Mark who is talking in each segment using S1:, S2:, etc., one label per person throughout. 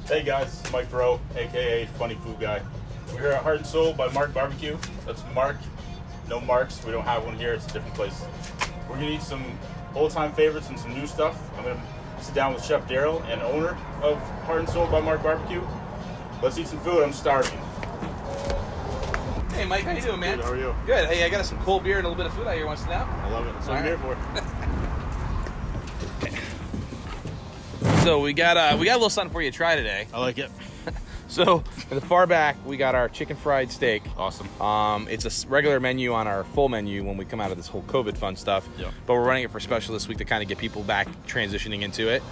S1: Hey guys, Mike Bro, aka Funny Food Guy. We're here at Heart and Soul by Mark BBQ. That's Mark, no Marks. We don't have one here. It's a different place. We're gonna eat some old-time favorites and some new stuff. I'm gonna sit down with Chef Darrell and owner of Heart and Soul by Mark BBQ. Let's eat some food. I'm starving.
S2: Hey Mike, how you doing, man?
S1: Good, how are you?
S2: Good. Hey, I got us some cold beer and a little bit of food out here once now.
S1: I love it. That's what I'm here for.
S2: So we got a little something for you to try today.
S1: I like it.
S2: So in the far back, we got our chicken fried steak.
S1: Awesome.
S2: It's a regular menu on our full menu when we come out of this whole COVID fun stuff.
S1: Yep.
S2: But we're running it for special this week to kind of get people back transitioning into it.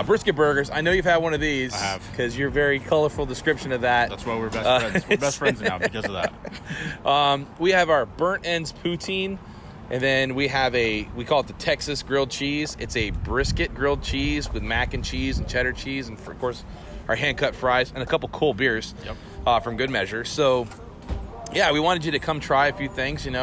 S2: Brisket burgers. I know you've had one of these.
S1: I have.
S2: Because your very colorful description of that.
S1: That's why we're best friends. We're best friends now because of that.
S2: We have our burnt ends poutine. And then we have we call it the Texas grilled cheese. It's a brisket grilled cheese with mac and cheese and cheddar cheese. And of course, our hand-cut fries and a couple cold beers from Good Measure. So, yeah, we wanted you to come try a few things, and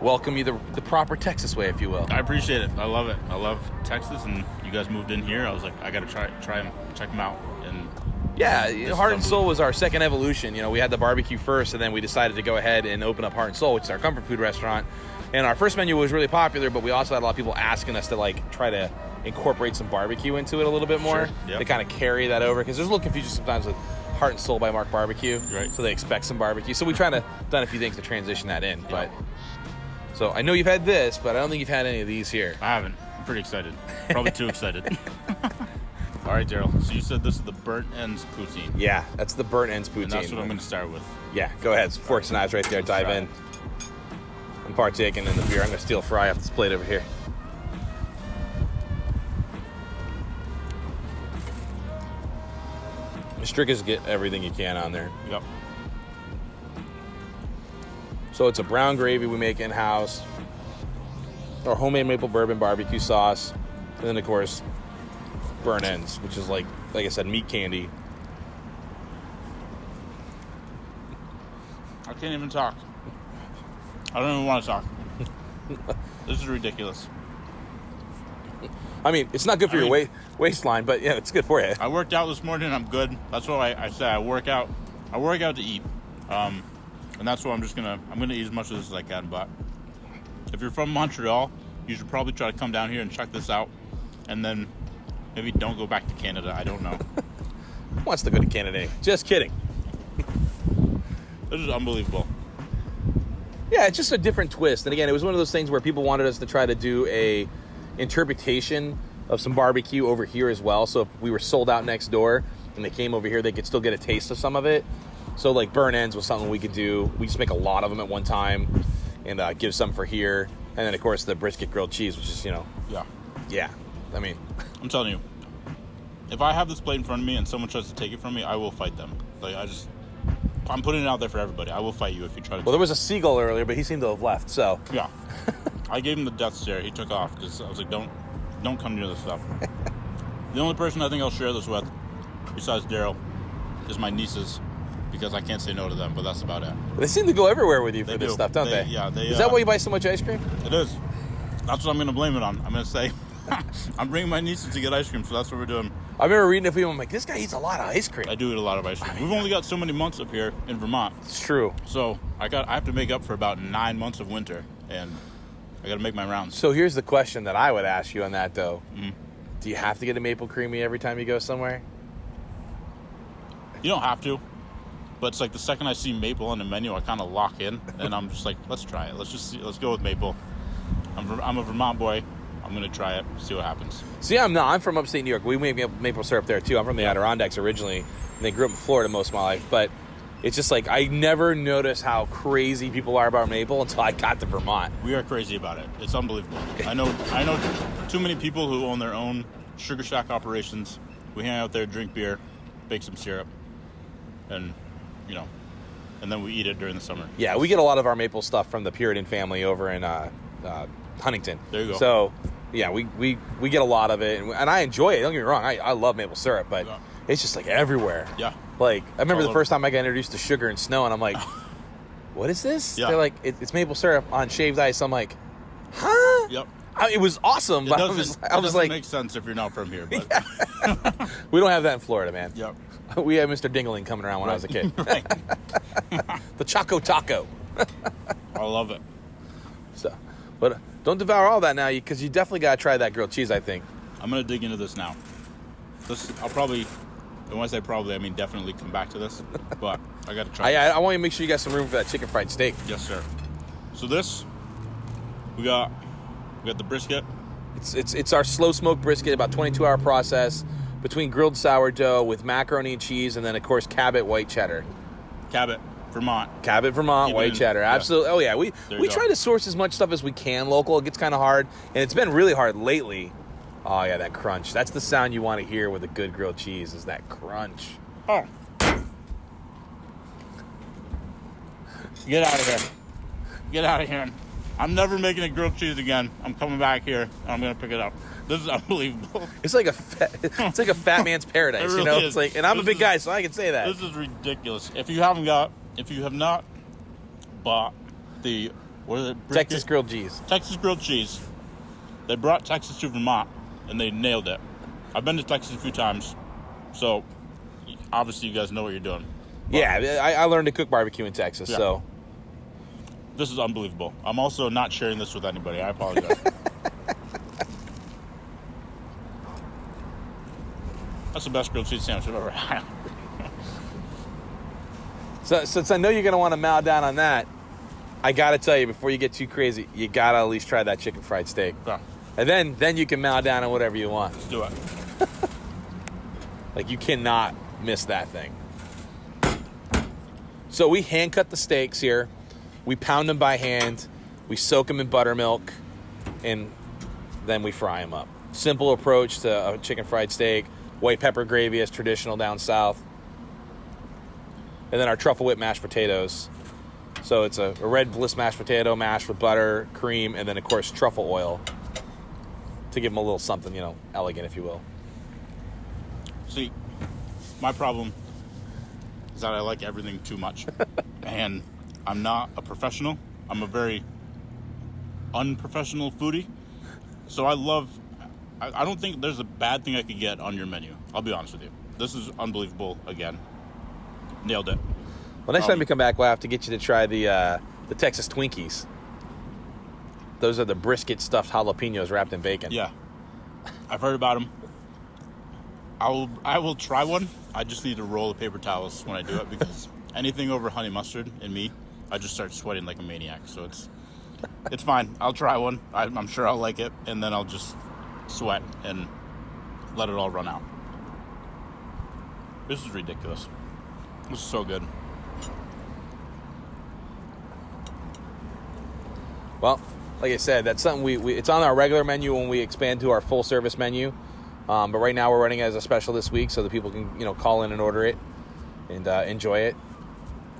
S2: welcome you the proper Texas way, if you will.
S1: I appreciate it. I love it. I love Texas, and you guys moved in here. I was like, I got to try them, check them out. And
S2: yeah, Heart and Soul was our second evolution. We had the barbecue first, and then we decided to go ahead and open up Heart and Soul, which is our comfort food restaurant. And our first menu was really popular, but we also had a lot of people asking us to try to incorporate some barbecue into it a little bit more.
S1: Sure. Yep.
S2: To kind of carry that over, because there's a little confusion sometimes with Heart and Soul by Mark BBQ.
S1: Right.
S2: So they expect some barbecue. So we done a few things to transition that in.
S1: Yep.
S2: But so I know you've had this, but I don't think you've had any of these here.
S1: I haven't. I'm pretty excited. Probably too excited. All right, Darrell. So you said this is the burnt ends poutine.
S2: Yeah, that's the burnt ends poutine.
S1: And that's what I'm going to start with.
S2: Yeah, go ahead. Forks and knives right there. Dive in. I'm partaking in the beer. I'm going to steal a fry off this plate over here. Strickers get everything you can on there.
S1: Yep.
S2: So it's a brown gravy we make in-house, our homemade maple bourbon barbecue sauce, and then of course burnt ends, which is like I said, meat candy.
S1: I can't even talk. I don't even want to talk. This is ridiculous.
S2: I mean, it's not good for your waistline, but yeah, it's good for you.
S1: I worked out this morning. I'm good. That's what I said. I work out to eat, and that's what I'm gonna eat as much as I can. But if you're from Montreal, you should probably try to come down here and check this out, and then maybe don't go back to Canada. I don't know.
S2: Who wants to go to Canada? Just kidding.
S1: This is unbelievable.
S2: Yeah, it's just a different twist. And again, it was one of those things where people wanted us to try to do a interpretation of some barbecue over here as well. So if we were sold out next door and they came over here, they could still get a taste of some of it. So burnt ends was something we could do. We just make a lot of them at one time and give some for here. And then of course the brisket grilled cheese, which is, yeah. I mean,
S1: I'm telling you, if I have this plate in front of me and someone tries to take it from me, I will fight them. I'm putting it out there for everybody. I will fight you if you try to.
S2: Well, there was a seagull earlier, but he seemed to have left. So
S1: yeah, I gave him the death stare. He took off because I was like, don't come near this stuff. The only person I think I'll share this with, besides Darrell, is my nieces, because I can't say no to them. But that's about it.
S2: They seem to go everywhere with you for this stuff, don't they?
S1: Yeah.
S2: Is that why you buy so much ice cream?
S1: It is. That's what I'm going to blame it on. I'm going to say I'm bringing my nieces to get ice cream, so that's what we're doing.
S2: I remember reading a few. I'm like, this guy eats a lot of ice cream.
S1: I do eat a lot of ice cream. We've only got so many months up here in Vermont.
S2: It's true.
S1: So I have to make up for about 9 months of winter, and I got to make my rounds.
S2: So here's the question that I would ask you on that, though.
S1: Mm-hmm.
S2: Do you have to get a maple creamy every time you go somewhere?
S1: You don't have to, but it's like the second I see maple on the menu, I kind of lock in, and I'm just like, let's try it. Let's go with maple. I'm a Vermont boy. I'm going to try it, see what happens.
S2: See, I'm from upstate New York. We make maple syrup there, too. I'm from the Adirondacks originally, and they grew up in Florida most of my life. But it's just I never noticed how crazy people are about maple until I got to Vermont.
S1: We are crazy about it. It's unbelievable. I know too many people who own their own sugar shack operations. We hang out there, drink beer, bake some syrup, and then we eat it during the summer.
S2: Yeah, we get a lot of our maple stuff from the Puritan family over in Huntington.
S1: There you go.
S2: So, yeah, we get a lot of it, and I enjoy it. Don't get me wrong, I love maple syrup, but it's just everywhere.
S1: Yeah.
S2: I remember the first time I got introduced to sugar and snow, and I'm like, what is this?
S1: Yeah.
S2: They're like, it's maple syrup on shaved ice. I'm like, huh?
S1: Yep.
S2: It was awesome, but I was
S1: doesn't
S2: like,
S1: make sense if you're not from here. But
S2: we don't have that in Florida, man.
S1: Yep.
S2: We had Mr. Dingling coming around when I was a kid.
S1: Right.
S2: The Choco Taco.
S1: I love it.
S2: So, but don't devour all that now, because you definitely got to try that grilled cheese, I think.
S1: I'm going to dig into this now. I'll probably, and when I say probably, I mean definitely come back to this. But I got to try this.
S2: I want you to make sure you got some room for that chicken fried steak.
S1: Yes, sir. So this, we got the brisket.
S2: It's our slow smoked brisket, about 22-hour process between grilled sourdough with macaroni and cheese, and then of course Cabot white cheddar.
S1: Cabot, Vermont.
S2: Cabot, Vermont, white cheddar. Absolutely. Yeah. Oh yeah, we try to source as much stuff as we can local. It gets kind of hard, and it's been really hard lately. Oh yeah, that crunch. That's the sound you want to hear with a good grilled cheese, is that crunch.
S1: Oh. Get out of here. Get out of here. I'm never making a grilled cheese again. I'm coming back here, and I'm going to pick it up. This is unbelievable.
S2: It's like a fat man's paradise,
S1: It really
S2: you know?
S1: is.
S2: It's like, and I'm a big guy, so I can say that.
S1: This is ridiculous. If you have not bought the brisket?
S2: Texas grilled cheese.
S1: Texas grilled cheese. They brought Texas to Vermont, and they nailed it. I've been to Texas a few times, so obviously you guys know what you're doing. But
S2: yeah, I learned to cook barbecue in Texas, so.
S1: This is unbelievable. I'm also not sharing this with anybody. I apologize. That's the best grilled cheese sandwich I've ever had.
S2: So since I know you're going to want to mow down on that, I got to tell you, before you get too crazy, you got to at least try that chicken fried steak.
S1: Yeah.
S2: And then you can mow down on whatever you want.
S1: Let's do it.
S2: Like, you cannot miss that thing. So we hand cut the steaks here. We pound them by hand. We soak them in buttermilk. And then we fry them up. Simple approach to a chicken fried steak. White pepper gravy is traditional down south. And then our truffle whip mashed potatoes. So it's a red bliss mashed potato mashed with butter, cream, and then, of course, truffle oil to give them a little something, elegant, if you will.
S1: See, my problem is that I like everything too much. And I'm not a professional. I'm a very unprofessional foodie. So I don't think there's a bad thing I could get on your menu. I'll be honest with you. This is unbelievable again. Nailed it.
S2: Well, next time we come back, we'll have to get you to try the Texas Twinkies. Those are the brisket stuffed jalapenos wrapped in bacon.
S1: Yeah. I've heard about them. I will try one. I just need to roll the paper towels when I do it, because anything over honey mustard in me, I just start sweating like a maniac. So it's fine. I'll try one. I'm sure I'll like it, and then I'll just sweat and let it all run out. This is ridiculous. This is so good.
S2: Well, like I said, that's something it's on our regular menu when we expand to our full service menu. But right now we're running it as a special this week, so that people can call in and order it and enjoy it,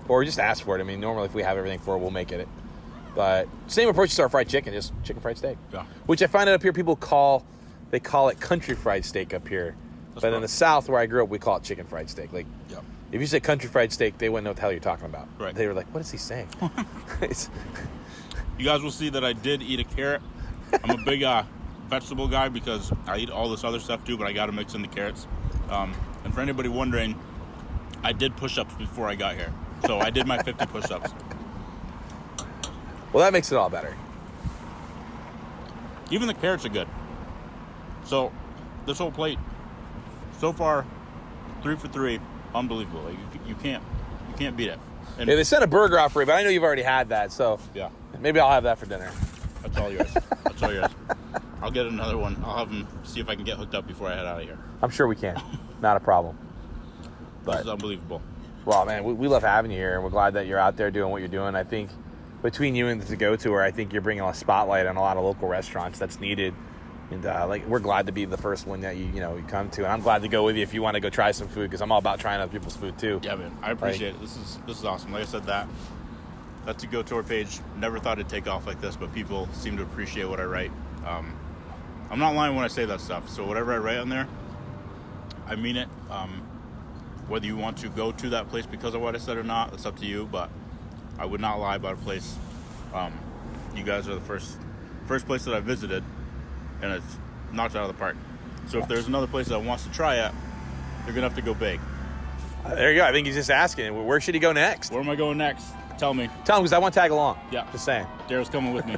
S2: or just ask for it. I mean, normally if we have everything for it, we'll make it. But same approach to our fried chicken, just chicken fried steak.
S1: Yeah.
S2: Which I find out up here people call it country fried steak up here. But in the South where I grew up, we call it chicken fried steak. Like,
S1: yeah.
S2: If you said country fried steak, they wouldn't know what the hell you're talking about.
S1: Right.
S2: They were like, "What is he saying?"
S1: You guys will see that I did eat a carrot. I'm a big vegetable guy because I eat all this other stuff too, but I got to mix in the carrots. And for anybody wondering, I did push-ups before I got here. So I did my 50 push-ups.
S2: Well, that makes it all better.
S1: Even the carrots are good. So this whole plate, so far, 3 for 3, unbelievable. Like, you can't beat it. And
S2: Yeah, they sent a burger off for you, but I know you've already had that, so
S1: yeah,
S2: maybe I'll have that for dinner.
S1: that's all yours. That's all yours. I'll get another one. I'll have them see if I can get hooked up before I head out of here.
S2: I'm sure we can. Not a problem.
S1: This is unbelievable.
S2: Well, man, we love having you here, and we're glad that you're out there doing what you're doing. I think between you and the To-Go Tour, I think you're bringing a spotlight on a lot of local restaurants that's needed. And we're glad to be the first one that you come to, and I'm glad to go with you if you want to go try some food, because I'm all about trying other people's food too.
S1: Yeah, man, I appreciate it. This is awesome. Like I said, that To-Go Tour page, never thought it'd take off like this, but people seem to appreciate what I write. I'm not lying when I say that stuff. So whatever I write on there, I mean it. Whether you want to go to that place because of what I said or not, it's up to you. But I would not lie about a place. You guys are the first place that I visited. and it's knocked it out of the park. So if there's another place that wants to try it, they're gonna have to go big.
S2: There you go. I think he's just asking, where should he go next?
S1: Where am I going next? Tell me.
S2: Tell him, because I want to tag along.
S1: Yeah.
S2: Just saying.
S1: Darrell's coming with me.